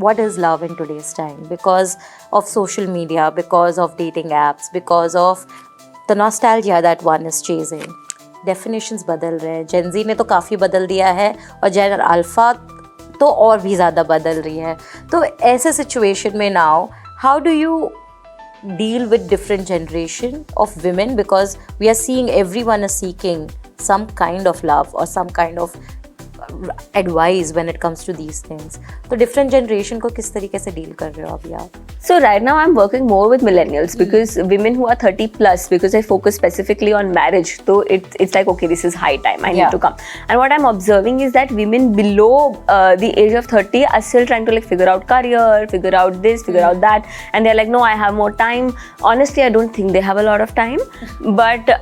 what is love in today's time because of social media, because of dating apps, because of the nostalgia that one is chasing. Definitions बदल रहे हैं. Gen Z ने तो काफ़ी बदल दिया है और Gen Alpha तो और भी ज़्यादा बदल रही है. तो ऐसे सिचुएशन में now, how do you deal with different generation of women, because we are seeing everyone is seeking some kind of love or some kind of advice when it comes to these things. तो different generation को किस तरीके से deal कर रहे हो अभी आप? So right now I'm working more with millennials because women who are 30 plus, because I focus specifically on marriage. So it's like, okay, this is high time, I need to come. And what I'm observing is that women below the age of 30 are still trying to like figure out career, figure out this, figure out that. And they're like, no, I have more time. Honestly, I don't think they have a lot of time. But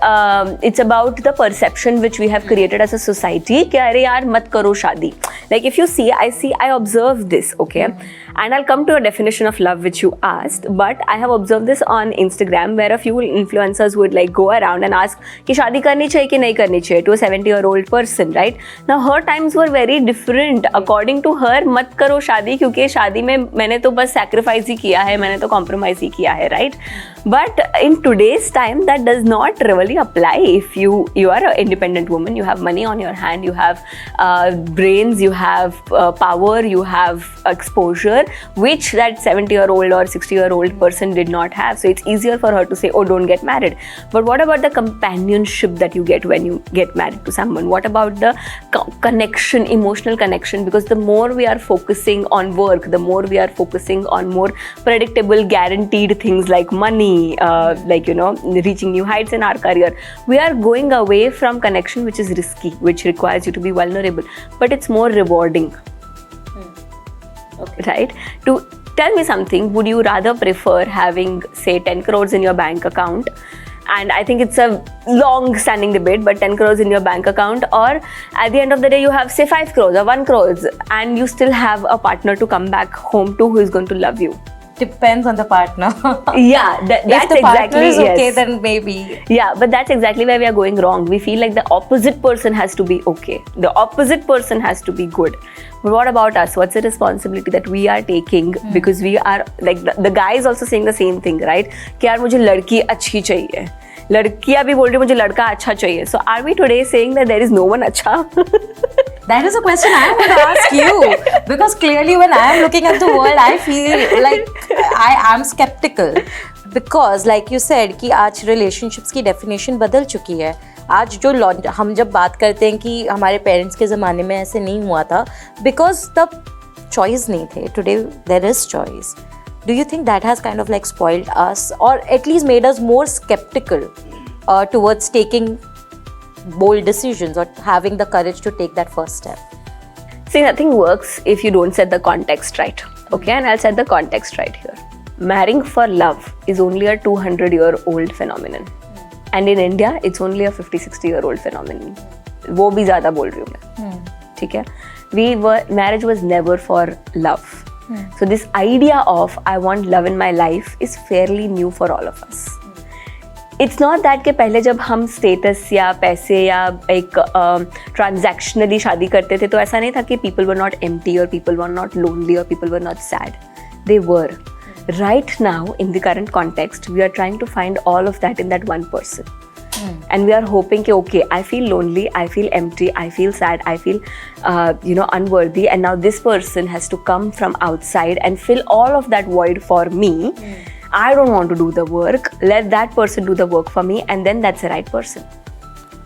it's about the perception which we have created as a society. कि अरे यार मत करो शादी. Like if you see, I observe this, okay? And I'll come to a definition of love which you asked, but I have observed this on Instagram where a few influencers would like go around and ask कि शादी करनी चाहिए कि नहीं करनी चाहिए to a 70-year-old person, right? Now her times were very different. According to her, मत करो शादी क्योंकि शादी में मैंने तो बस sacrifice ही किया है, मैंने तो compromise ही किया है, right? But in today's time, that does not really apply. If you are an independent woman, you have money on your hand, you have brains, you have power, you have exposure, which that 70-year-old or 60-year-old person did not have. So it's easier for her to say, oh, don't get married. But what about the companionship that you get when you get married to someone? What about the connection, emotional connection? Because the more we are focusing on work, the more we are focusing on more predictable, guaranteed things like money, like, you know, reaching new heights in our career, we are going away from connection which is risky, which requires you to be vulnerable, but it's more rewarding. Okay. Right? To tell me something, would you rather prefer having say 10 crores in your bank account, and I think it's a long standing debate, but 10 crores in your bank account, or at the end of the day you have say 5 crores or 1 crores and you still have a partner to come back home to who is going to love you? Depends on the partner. Yeah, that's if the partner exactly is okay, yes. then maybe. Yeah, but that's exactly where we are going wrong. We feel like the opposite person has to be okay. The opposite person has to be good. But what about us? What's the responsibility that we are taking? Because we are like the guy is also saying the same thing, right? कि यार मुझे लड़की अच्छी चाहिए. लड़कियां भी बोल रही मुझे लड़का अच्छा चाहिए. So are we today saying that there is no one अच्छा? That is a question I am going to ask you, because clearly when I am looking at the world, I feel like I am skeptical. Because like you said कि आज relationships की definition बदल चुकी है. आज जो हम जब बात करते हैं कि हमारे पेरेंट्स के ज़माने में ऐसे नहीं हुआ था, because तब choice नहीं थे. Today there is choice. Do you think that has kind of like spoiled us, or at least made us more skeptical towards taking bold decisions or having the courage to take that first step? See, nothing works if you don't set the context right. Okay, and I'll set the context right here. Marrying for love is only a 200-year-old phenomenon. And in India, it's only a 50-60-year-old phenomenon. वो भी ज़्यादा बोल रही हूँ मैं. ठीक है? Marriage was never for love. So this idea of I want love in my life is fairly new for all of us. It's not that कि पहले जब हम स्टेटस या पैसे या एक ट्रांजैक्शनली शादी करते थे तो ऐसा नहीं था कि people were not empty or people were not lonely or people were not sad. They were. Right now, in the current context, we are trying to find all of that in that one person. And we are hoping कि okay, I feel lonely, I feel empty, I feel sad, I feel unworthy, and now this person has to come from outside and fill all of that void for me. I don't want to do the work. Let that person do the work for me, and then that's the right person.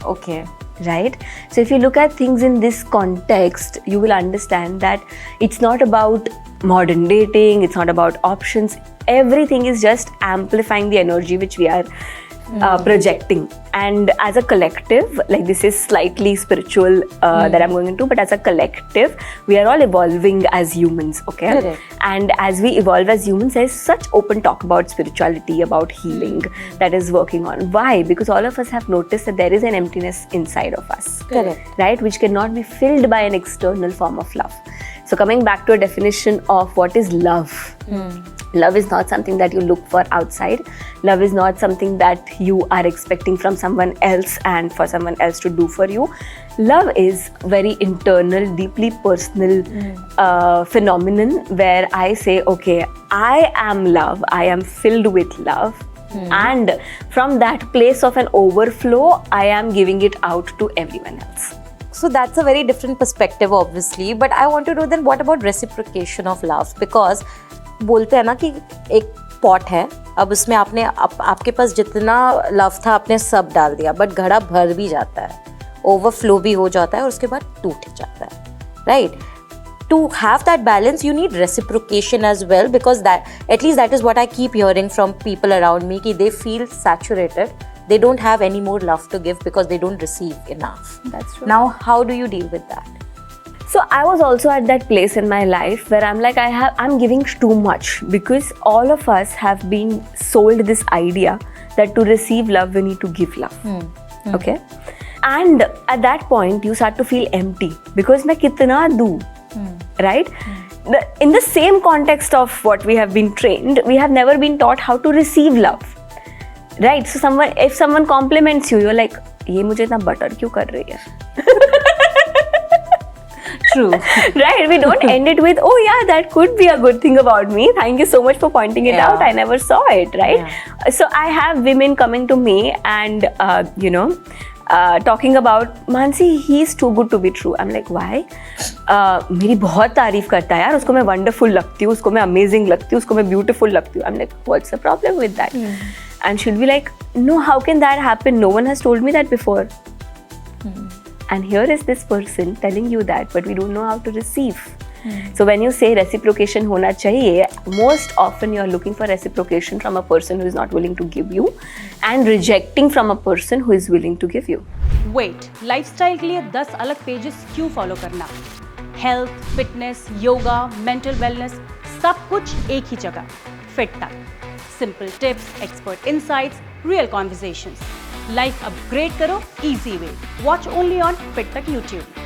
Okay. Right? So if you look at things in this context, you will understand that it's not about modern dating, it's not about options. Everything is just amplifying the energy which we are projecting. And as a collective, like this is slightly spiritual that I'm going into, but as a collective, we are all evolving as humans, okay? Correct. And as we evolve as humans, there's such open talk about spirituality, about healing that is working on. Why? Because all of us have noticed that there is an emptiness inside of us. Correct. Right? Which cannot be filled by an external form of love. So coming back to a definition of what is love. Love is not something that you look for outside. Love is not something that you are expecting from someone else and for someone else to do for you. Love is very internal, deeply personal phenomenon where I say, okay, I am love, I am filled with love. And from that place of an overflow, I am giving it out to everyone else. So that's a very different perspective obviously, but I want to know then what about reciprocation of love? Because बोलते हैं ना कि एक pot है, अब उसमें आपने आपके पास जितना लव था आपने सब डाल दिया, बट घड़ा भर भी जाता है, ओवरफ्लो भी हो जाता है और उसके बाद टूट जाता है, right? To have that balance, you need reciprocation as well, because that, at least that is what I keep hearing from people around me, that they feel saturated, they don't have any more love to give because they don't receive enough. That's true. Now, how do you deal with that? So I was also at that place in my life where I'm like, I'm giving too much, because all of us have been sold this idea that to receive love, we need to give love. Okay? And at that point, you start to feel empty because मैं कितना दूँ? Right? In the same context of what we have been trained, we have never been taught how to receive love. Right? So if someone compliments you, you're like, ये मुझे इतना butter क्यों कर रही है? True. Right? We don't end it with, oh yeah, that could be a good thing about me. Thank you so much for pointing it out. I never saw it. Right? Yeah. So I have women coming to me and, talking about, Mansi, he's too good to be true. I'm like, why? मेरी बहुत तारीफ करता है यार, उसको मैं wonderful लगती हूँ, उसको मैं amazing लगती हूँ, उसको मैं beautiful लगती हूँ. I'm like, what's the problem with that? And she'll be like, no, how can that happen? No one has told me that before. And here is this person telling you that, but we don't know how to receive. So when you say reciprocation होना चाहिए, most often you are looking for reciprocation from a person who is not willing to give you and rejecting from a person who is willing to give you. Wait, lifestyle के लिए 10 अलग pages क्यों follow करना? Health, fitness, yoga, mental wellness, सब कुछ एक ही जगह. Fit तक. Simple tips, expert insights, real conversations. Life upgrade करो easy way. Watch only on Fit तक YouTube.